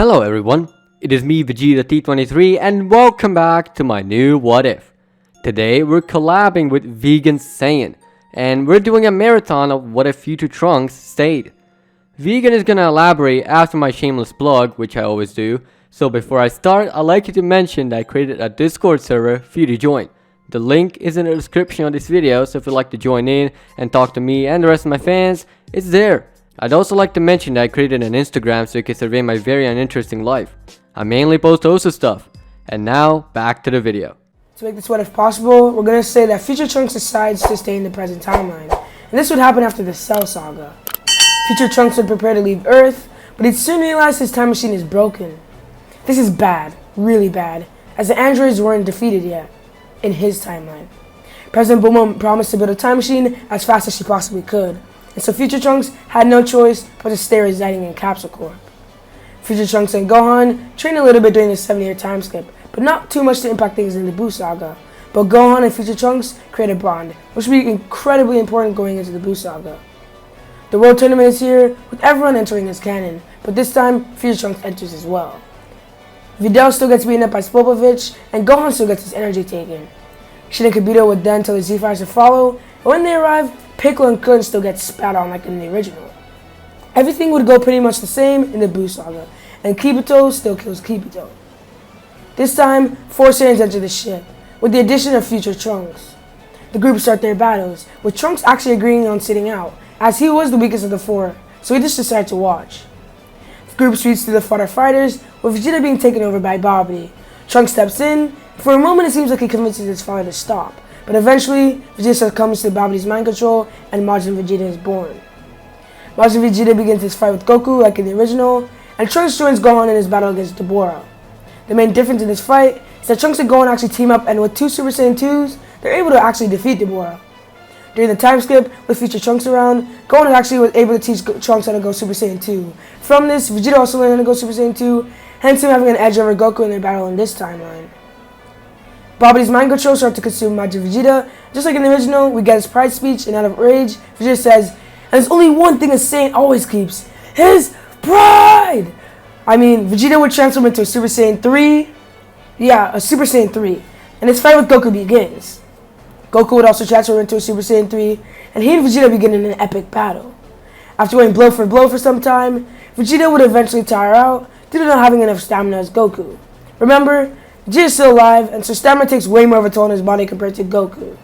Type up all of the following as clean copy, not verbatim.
Hello everyone, it is me Vegeta T23 and welcome back to my new What If. Today we're collabing with Vegan Saiyan and we're doing a marathon of What If Future Trunks stayed. Vegan is gonna elaborate after my shameless plug, which I always do, so before I start I'd like you to mention that I created a Discord server for you to join. The link is in the description of this video, so if you'd like to join in and talk to me and the rest of my fans, it's there. I'd also like to mention that I created an Instagram so you can survey my very uninteresting life. I mainly post Osu stuff. And now, back to the video. To make this what if possible, we're going to say that Future Trunks decides to stay in the present timeline. And this would happen after the Cell Saga. Future Trunks would prepare to leave Earth, but he'd soon realize his time machine is broken. This is bad, really bad, as the androids weren't defeated yet, in his timeline. President Bulma promised to build a time machine as fast as she possibly could. And so Future Trunks had no choice but to stay residing in Capsule Corp. Future Trunks and Gohan trained a little bit during the 7-year time skip, but not too much to impact things in the Buu Saga. But Gohan and Future Trunks create a bond, which will be incredibly important going into the Buu Saga. The World Tournament is here, with everyone entering as canon, but this time Future Trunks enters as well. Videl still gets beaten up by Spopovich, and Gohan still gets his energy taken. Shin and Kibito would then tell the Z-Fighters to follow, and when they arrive, Piccolo and Krillin still get spat on like in the original. Everything would go pretty much the same in the Buu Saga, and Kibito still kills Kibito. This time, 4 Saiyans enter the ship, with the addition of Future Trunks. The group start their battles, with Trunks actually agreeing on sitting out, as he was the weakest of the 4, so he just decided to watch. The group retreats to the Fodder Fighters, with Vegeta being taken over by Babidi. Trunks steps in. For a moment it seems like he convinces his father to stop, but eventually Vegeta succumbs to Babidi's mind control and Majin Vegeta is born. Majin Vegeta begins his fight with Goku like in the original, and Trunks joins Gohan in his battle against Deborah. The main difference in this fight is that Trunks and Gohan actually team up, and with 2 Super Saiyan 2s, they're able to actually defeat Deborah. During the time skip, with Future Trunks around, Gohan actually was able to teach Trunks how to go Super Saiyan 2. From this, Vegeta also learned how to go Super Saiyan 2, hence him having an edge over Goku in their battle in this timeline. Babidi's mind control starts to consume Majin Vegeta. Just like in the original, we get his pride speech, and out of rage, Vegeta says, "And there's only one thing a Saiyan always keeps, his pride!" I mean, Vegeta would transform into a Super Saiyan 3. Yeah, a Super Saiyan 3. And his fight with Goku begins. Goku would also transform into a Super Saiyan 3, and he and Vegeta begin in an epic battle. After going blow for some time, Vegeta would eventually tire out due to not having enough stamina as Goku. Remember, Vegeta is still alive, and so stamina takes way more of a toll on his body compared to Goku.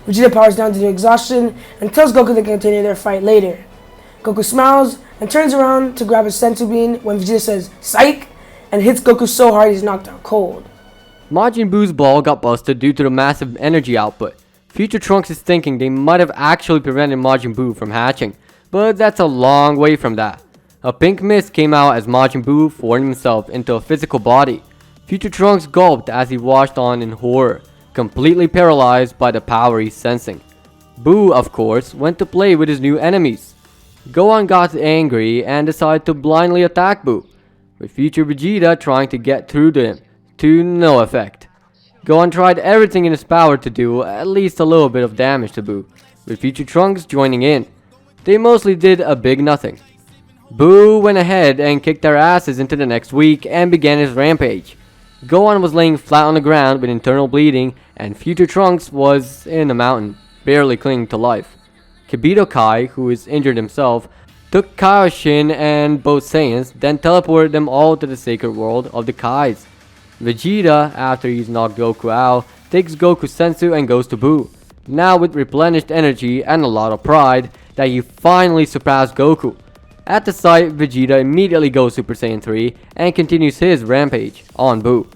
Vegeta powers down to the exhaustion and tells Goku to continue their fight later. Goku smiles and turns around to grab his senzu bean when Vegeta says, "Psych!" and hits Goku so hard he's knocked out cold. Majin Buu's ball got busted due to the massive energy output. Future Trunks is thinking they might have actually prevented Majin Buu from hatching, but that's a long way from that. A pink mist came out as Majin Buu formed himself into a physical body. Future Trunks gulped as he watched on in horror, completely paralyzed by the power he's sensing. Buu, of course, went to play with his new enemies. Gohan got angry and decided to blindly attack Buu, with future Vegeta trying to get through to him, to no effect. Gohan tried everything in his power to do at least a little bit of damage to Buu, with Future Trunks joining in. They mostly did a big nothing. Buu went ahead and kicked their asses into the next week and began his rampage. Gohan was laying flat on the ground with internal bleeding, and Future Trunks was in a mountain, barely clinging to life. Kibito Kai, who is injured himself, took Kaioshin and both Saiyans, then teleported them all to the sacred world of the Kais. Vegeta, after he's knocked Goku out, takes Goku's senzu and goes to Buu, now with replenished energy and a lot of pride that he finally surpassed Goku. At the sight, Vegeta immediately goes Super Saiyan 3 and continues his rampage on Buu.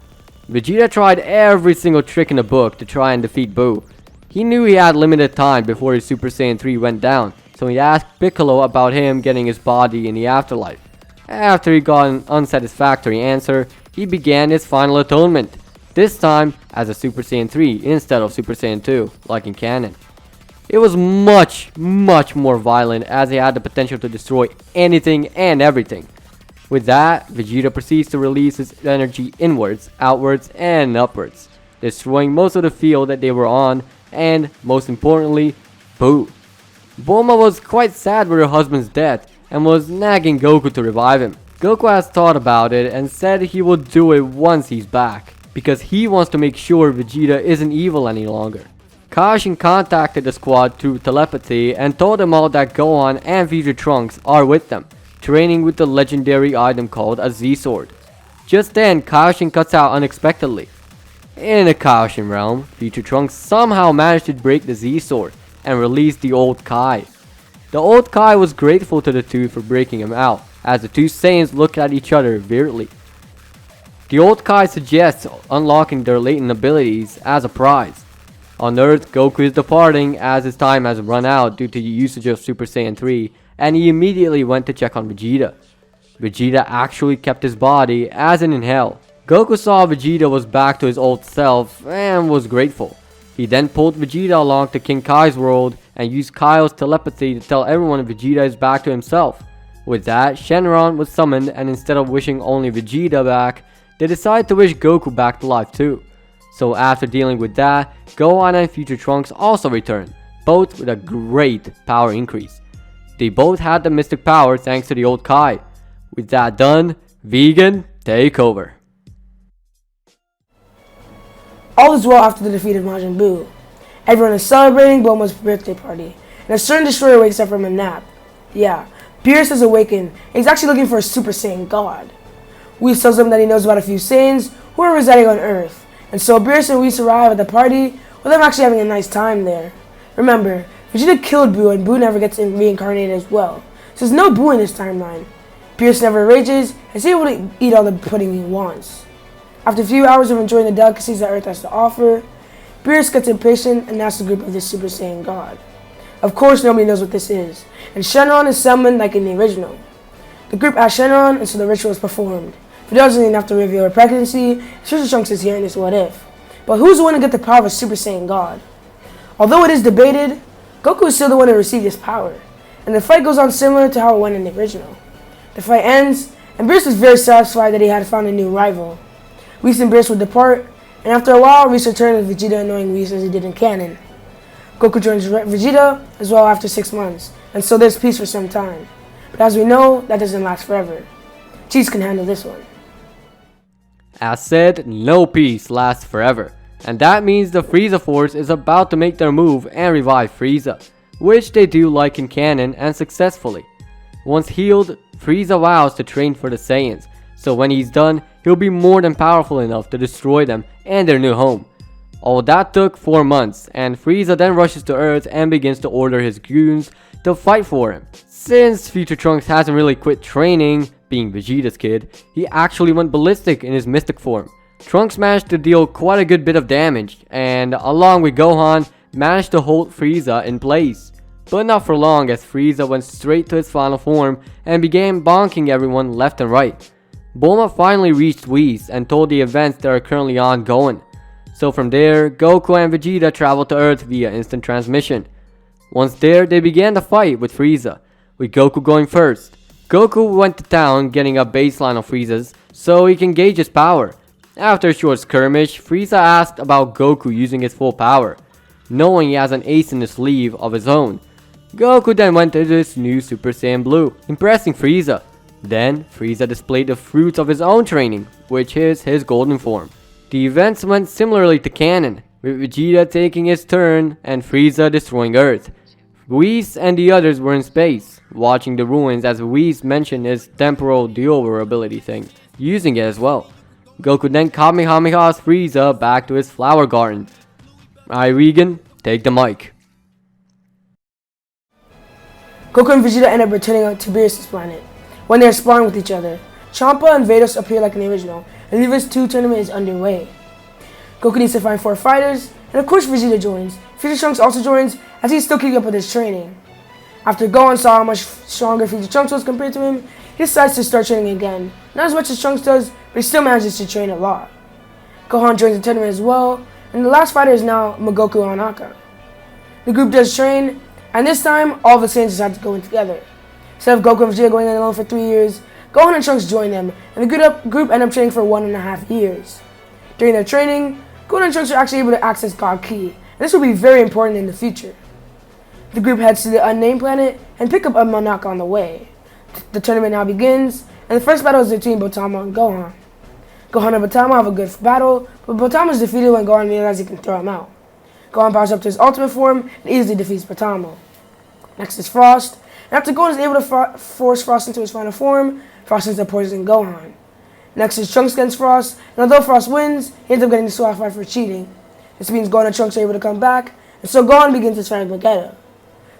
Vegeta tried every single trick in the book to try and defeat Buu. He knew he had limited time before his Super Saiyan 3 went down, so he asked Piccolo about him getting his body in the afterlife. After he got an unsatisfactory answer, he began his final atonement, this time as a Super Saiyan 3 instead of Super Saiyan 2, like in canon. It was much more violent as he had the potential to destroy anything and everything. With that, Vegeta proceeds to release his energy inwards, outwards, and upwards, destroying most of the field that they were on, and, most importantly, Buu. Bulma was quite sad with her husband's death, and was nagging Goku to revive him. Goku has thought about it and said he will do it once he's back, because he wants to make sure Vegeta isn't evil any longer. Kashin contacted the squad through telepathy and told them all that Gohan and Future Trunks are with them, training with the legendary item called a Z-Sword. Just then, Kashin cuts out unexpectedly. In the Kashin realm, Future Trunks somehow managed to break the Z-Sword and release the old Kai. The old Kai was grateful to the two for breaking him out, as the two Saiyans looked at each other weirdly. The old Kai suggests unlocking their latent abilities as a prize. On Earth, Goku is departing as his time has run out due to the usage of Super Saiyan 3, and he immediately went to check on Vegeta. Vegeta actually kept his body, as in hell. Goku saw Vegeta was back to his old self and was grateful. He then pulled Vegeta along to King Kai's world and used Kaio's telepathy to tell everyone Vegeta is back to himself. With that, Shenron was summoned, and instead of wishing only Vegeta back, they decided to wish Goku back to life too. So after dealing with that, Gohan and Future Trunks also returned, both with a great power increase. They both had the mystic power thanks to the old Kai. With that done, Vegan, take over. All is well after the defeat of Majin Buu. Everyone is celebrating Bulma's birthday party, and a certain destroyer wakes up from a nap. Yeah, Beerus has awakened, and he's actually looking for a Super Saiyan God. Whis tells him that he knows about a few Saiyans who are residing on Earth. And so Beerus and Whis arrive at the party, with them actually having a nice time there. Remember, Vegeta killed Buu, and Buu never gets reincarnated as well. So there's no Buu in this timeline. Beerus never rages, and is able to eat all the pudding he wants. After a few hours of enjoying the delicacies that Earth has to offer, Beerus gets impatient and asks the group of the Super Saiyan God. Of course, nobody knows what this is, and Shenron is summoned like in the original. The group asks Shenron, and so the ritual is performed. Vegeta doesn't even have to reveal her pregnancy. Future Trunks is hearing this what if. But who's the one to get the power of a Super Saiyan God? Although it is debated, Goku is still the one to receive this power, and the fight goes on similar to how it went in the original. The fight ends, and Beerus is very satisfied that he had found a new rival. Whis and Beerus would depart, and after a while, Whis returned with Vegeta annoying Whis as he did in canon. Goku joins Vegeta as well after 6 months, and so there's peace for some time. But as we know, that doesn't last forever. Cheese can handle this one. As said, no peace lasts forever, and that means the Frieza Force is about to make their move and revive Frieza, which they do like in canon and successfully. Once healed, Frieza vows to train for the Saiyans, so when he's done, he'll be more than powerful enough to destroy them and their new home. All that took 4 months, and Frieza then rushes to Earth and begins to order his goons to fight for him. Since Future Trunks hasn't really quit training, being Vegeta's kid, he actually went ballistic in his mystic form. Trunks managed to deal quite a good bit of damage, and along with Gohan, managed to hold Frieza in place. But not for long, as Frieza went straight to his final form and began bonking everyone left and right. Bulma finally reached Whis and told the events that are currently ongoing. So from there, Goku and Vegeta traveled to Earth via instant transmission. Once there, they began the fight with Frieza, with Goku going first. Goku went to town getting a baseline of Frieza's so he can gauge his power. After a short skirmish, Frieza asked about Goku using his full power, knowing he has an ace in the sleeve of his own. Goku then went to his new Super Saiyan Blue, impressing Frieza. Then, Frieza displayed the fruits of his own training, which is his golden form. The events went similarly to canon, with Vegeta taking his turn and Frieza destroying Earth. Whis and the others were in space, watching the ruins as Whis mentioned his temporal do-over ability thing, using it as well. Goku then Kamehamehas Frieza back to his flower garden. Alright, Regan, take the mic. Goku and Vegeta end up returning to Beerus' planet. When they are sparring with each other, Champa and Vados appear like in the original, and Levi's 2 tournament is underway. Goku needs to find 4 fighters, and of course Vegeta joins. Future Trunks also joins, as he's still keeping up with his training. After Gohan saw how much stronger Future Trunks was compared to him, he decides to start training again. Not as much as Trunks does, but he still manages to train a lot. Gohan joins the tournament as well, and the last fighter is now Magoku Hanaka. The group does train, and this time, all the Saiyans decide to go in together. Instead of Goku and Vegeta going in alone for 3 years, Gohan and Trunks join them, and the group end up training for 1.5 years. During their training, Gohan and Trunks are actually able to access God Ki, and this will be very important in the future. The group heads to the unnamed planet and pick up a Monaka on the way. The tournament now begins, And the first battle is between Botama and Gohan. Gohan and Botama have a good battle, but Botama is defeated when Gohan realizes he can throw him out. Gohan powers up to his ultimate form and easily defeats Botama. Next is Frost, and after Gohan is able to force Frost into his final form, Frost ends up poisoning Gohan. Next is Trunks against Frost, and although Frost wins, he ends up getting disqualified for cheating. This means Gohan and Trunks are able to come back, and so Gohan begins to fight Vegeta.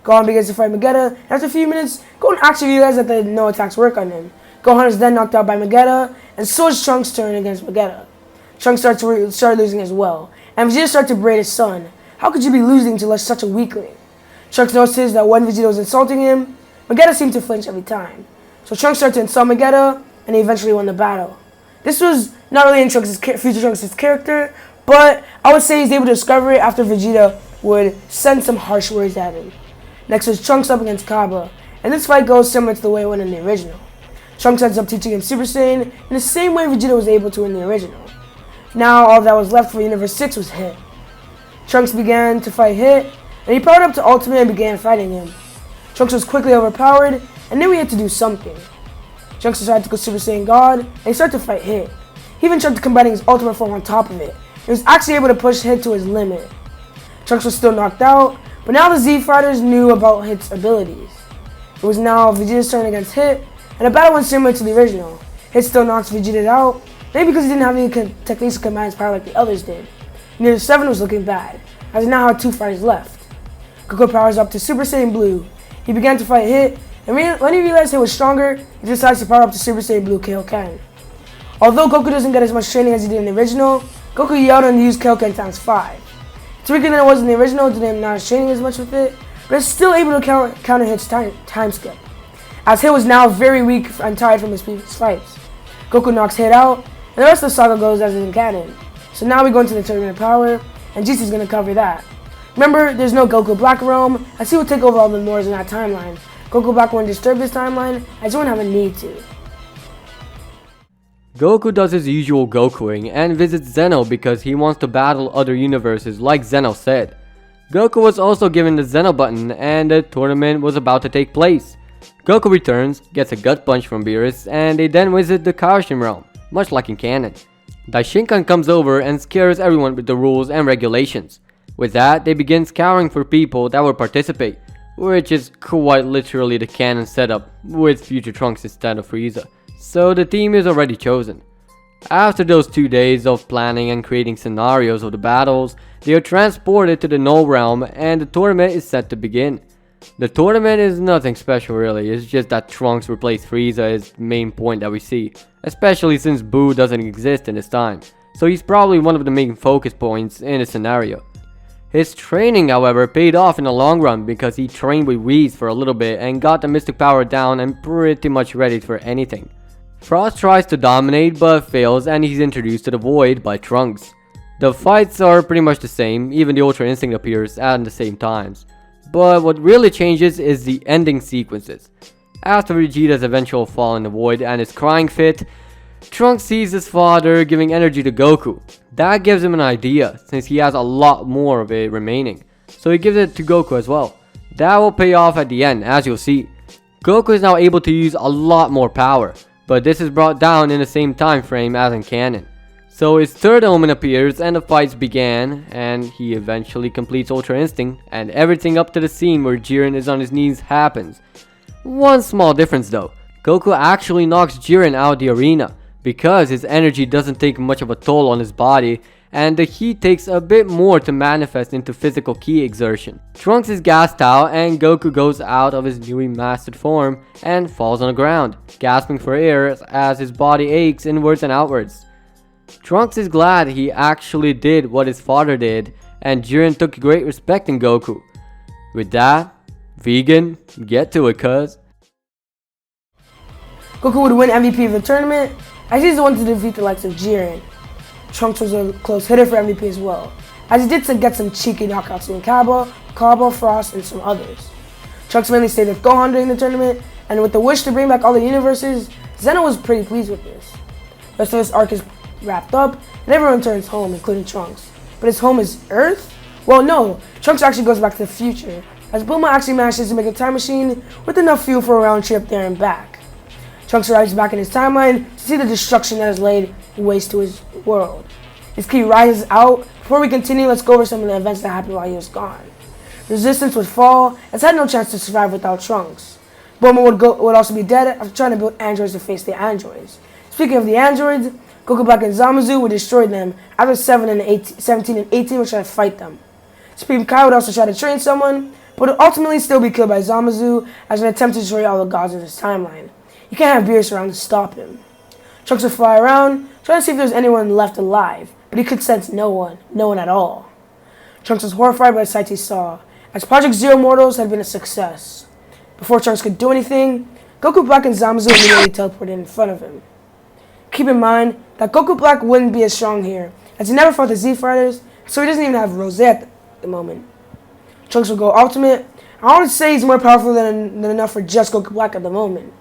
Gohan begins to fight Vegeta, and after a few minutes, Gohan actually realizes that the no attacks work on him. Gohan is then knocked out by Vegeta, and so is Trunks' turn against Vegeta. Trunks starts losing as well, and Vegeta starts to berate his son. How could you be losing to such a weakling? Trunks notices that when Vegeta was insulting him, Vegeta seemed to flinch every time. So Trunks started to insult Vegeta, and he eventually won the battle. This was not really in future Trunks' character, but I would say he's able to discover it after Vegeta would send some harsh words at him. Next is Trunks up against Kaba, and this fight goes similar to the way it went in the original. Trunks ends up teaching him Super Saiyan in the same way Vegeta was able to in the original. Now all that was left for Universe 6 was Hit. Trunks began to fight Hit, and he powered up to Ultimate and began fighting him. Trunks was quickly overpowered, and knew he had to do something. Trunks decided to go Super Saiyan God, and he started to fight Hit. He even tried combining his Ultimate form on top of it. He was actually able to push Hit to his limit. Trunks was still knocked out, but now the Z Fighters knew about Hit's abilities. It was now Vegeta's turn against Hit, and the battle went similar to the original. Hit still knocks Vegeta out, maybe because he didn't have any techniques to combine his power like the others did. Near 7 was looking bad, as he now had 2 fighters left. Goku powers up to Super Saiyan Blue. He began to fight Hit, and when he realized Hit was stronger, he decides to power up to Super Saiyan Blue Kaioken. Although Goku doesn't get as much training as he did in the original, Goku yelled and used Kaioken times 5. It's weaker than it was in the original due to him not training as much with it, but it's still able to counter Hit's time skip. As Hit was now very weak and tired from his previous fights. Goku knocks Hit out, and the rest of the saga goes as in canon. So now we go into the Tournament of Power, and GC's going to cover that. Remember, there's no Goku Black Realm, as he will take over all the Lords in that timeline. Goku Black won't disturb this timeline, as he won't have a need to. Goku does his usual Gokuing and visits Zeno because he wants to battle other universes like Zeno said. Goku was also given the Zeno button and the tournament was about to take place. Goku returns, gets a gut punch from Beerus, and they then visit the Kaioshin realm, much like in canon. Daishinkan comes over and scares everyone with the rules and regulations. With that, they begin scouring for people that will participate, which is quite literally the canon setup with future Trunks instead of Frieza. So the team is already chosen. After those 2 days of planning and creating scenarios of the battles, they are transported to the Null Realm and the tournament is set to begin. The tournament is nothing special really, it's just that Trunks replaced Frieza is the main point that we see, especially since Boo doesn't exist in this time, so he's probably one of the main focus points in the scenario. His training however paid off in the long run because he trained with Whis for a little bit and got the mystic power down and pretty much ready for anything. Frost tries to dominate but fails and he's introduced to the Void by Trunks. The fights are pretty much the same, even the Ultra Instinct appears at the same times. But what really changes is the ending sequences. After Vegeta's eventual fall in the Void and his crying fit, Trunks sees his father giving energy to Goku. That gives him an idea, since he has a lot more of it remaining. So he gives it to Goku as well. That will pay off at the end, as you'll see. Goku is now able to use a lot more power, but this is brought down in the same time frame as in canon. So his third omen appears and the fights began, and he eventually completes Ultra Instinct, and everything up to the scene where Jiren is on his knees happens. One small difference though, Goku actually knocks Jiren out of the arena, because his energy doesn't take much of a toll on his body, and the heat takes a bit more to manifest into physical ki exertion. Trunks is gassed out and Goku goes out of his newly mastered form and falls on the ground, gasping for air as his body aches inwards and outwards. Trunks is glad he actually did what his father did, and Jiren took great respect in Goku. With that, vegan, get to it cuz. Goku would win MVP of the tournament, as he's the one to defeat the likes of Jiren. Trunks was a close hitter for MVP as well, as he did get some cheeky knockouts in Kaba, Frost, and some others. Trunks mainly stayed with Gohan during the tournament, and with the wish to bring back all the universes, Zeno was pretty pleased with this. The rest of this arc is wrapped up, and everyone returns home, including Trunks. But his home is Earth? Well, no, Trunks actually goes back to the future, as Bulma actually manages to make a time machine with enough fuel for a round trip there and back. Trunks Trunks arrives back in his timeline to see the destruction that has laid waste to his world. His ki rises out. Before we continue, let's go over some of the events that happened while he was gone. Resistance would fall, as had no chance to survive without Trunks. Bulma would also be dead after trying to build androids to face the androids. Speaking of the androids, Goku Black and Zamasu would destroy them after 17 and 18 would try to fight them. Supreme Kai would also try to train someone, but would ultimately still be killed by Zamasu as an attempt to destroy all the gods of his timeline. You can't have Beerus around to stop him. Trunks would fly around, trying to see if there was anyone left alive, but he could sense no one at all. Trunks was horrified by the sights he saw, as Project Zero Mortals had been a success. Before Trunks could do anything, Goku Black and Zamasu immediately teleported in front of him. Keep in mind that Goku Black wouldn't be as strong here, as he never fought the Z Fighters, so he doesn't even have Rose at the moment. Trunks will go ultimate. I would say he's more powerful than enough for just Goku Black at the moment.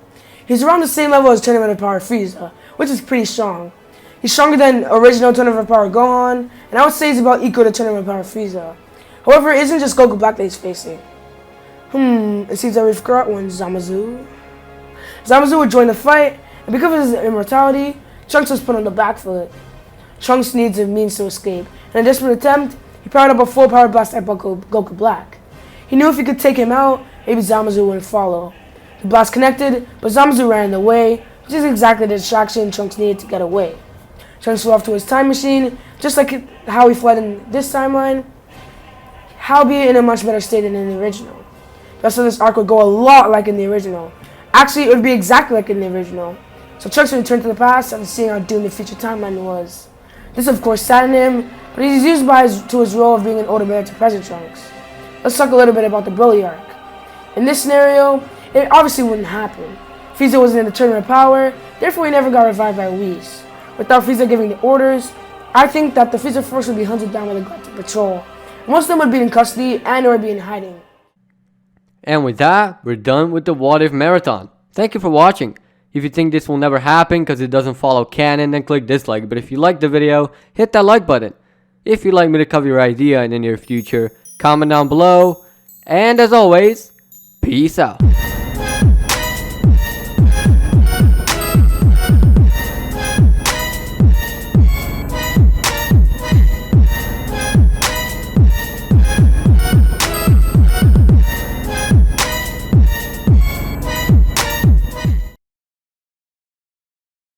He's around the same level as Tournament of Power Frieza, which is pretty strong. He's stronger than original Tournament of Power Gohan, and I would say he's about equal to Tournament of Power Frieza. However, it isn't just Goku Black that he's facing. It seems that we forgot one, Zamasu. Zamasu would join the fight, and because of his immortality, Trunks was put on the back foot. Trunks needs a means to escape. In a desperate attempt, he powered up a full power blast at Goku Black. He knew if he could take him out, maybe Zamasu wouldn't follow. The blast connected, but Zamasu ran in the way, which is exactly the distraction Trunks needed to get away. Trunks flew off to his time machine, just like how he fled in this timeline, howbeit in a much better state than in the original. The rest of this arc would go a lot like in the original. Actually, it would be exactly like in the original. So Trunks would return to the past after seeing how doomed the future timeline was. This of course saddened him, but he's used to his role of being an older brother to present Trunks. Let's talk a little bit about the Broly arc. In this scenario, it obviously wouldn't happen. Frieza wasn't in the Tournament of Power, therefore he never got revived by Whis. Without Frieza giving the orders, I think that the Frieza force would be hunted down by the Galactic Patrol. Most of them would be in custody and or be in hiding. And with that, we're done with the What If Marathon. Thank you for watching. If you think this will never happen because it doesn't follow canon, then click dislike. But if you like the video, hit that like button. If you'd like me to cover your idea in the near future, comment down below. And as always, peace out.